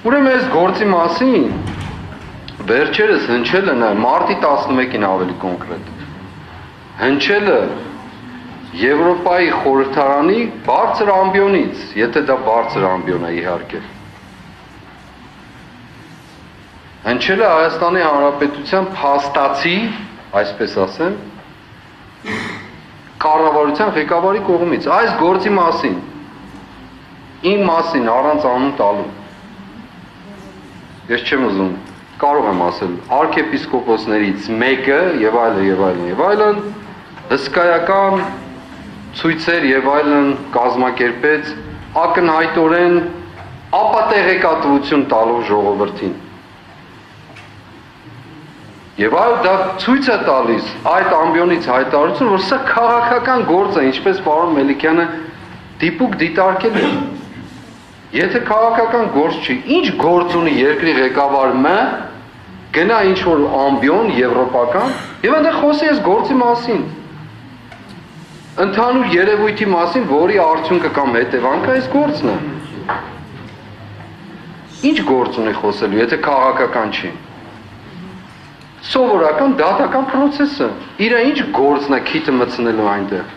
Ուրեմն այս գործի մասին վերջերս հնչել է մարտի 11-ին ավելի կոնկրետ։ Հնչել է Եվրոպայի խորհրդարանի բարձր ամբիոնից, եթե դա բարձր ամբիոն է իհարկե։ Հնչել է Հայաստանի Հանրապետության փաստացի, այսպես ասեմ, կառավարության ղեկավարի կողմից այս գործի մասին, իմ մասին առանց անուն տալու։ Ես չեմ ուզում, կարող եմ ասել, արքեպիսկոպոսներից մեկը եւ այլն, հսկայական ցույցեր եւ այլն կազմակերպեց ակնհայտորեն ապատեղեկատվություն տալով ժողովրդին։ Եվ այլ դա ցույց է տալիս այդ ամբիոնից հայտարարություն, որ սա քաղաքական գործ է, ինչպես պարոն Մելիքյանը դիպուկ դիտարկել է։ Եթե քաղաքական գործ չի, ինչ գործ ունի երկրի ղեկավարը, գնա ինչ-որ ամբիոն եվրոպական եւ այնտեղ խոսի այս գործի մասին։ Ընդհանուր երևույթի մասին, որի արդյունքը կամ հետևանքը այս գործն է։ Ինչ գործ ունի խոսելու, եթե քաղաքական չի։ Սովորական դատական process-ը, իր ինչ գործն է քիթը մտցնելու այնտեղ։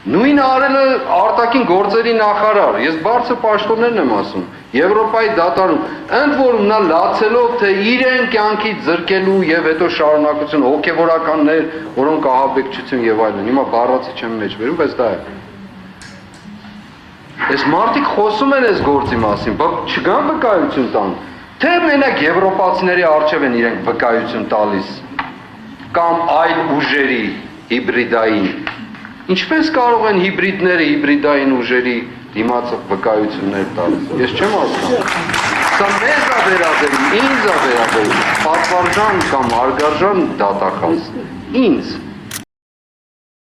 Նույնը արել է արտաքին գործերի նախարար, ես բարձր պաշտոններն եմ ասում, Եվրոպայի դատարանում, ընդ որում նա լացելով, թե իրեն կյանքից զրկելու եւ հետո շարունակություն, հոգեվորականներ, որոնք ահաբեկչություն եւ այլն, հիմա բառացի չեմ մեջ վերում, բայց դա է։ Այս մարդիկ խոսում են այս գործի մասին, բայց չկան վկայություն տան, թե մենակ եվրոպացիների առջև են իրենք վկայություն տալիս, կամ այլ ուժերի հիբրիդային։ Ինչպես կարող են հիբրիդները հիբրիդային ուժերի դիմաց վկայություններ տալիս։ Ես չեմ հասկանում։ Սա մեզ է վերաբերում, ինձ է վերաբերում, պատվարժան կամ հարգարժան դատախազ։ Ինձ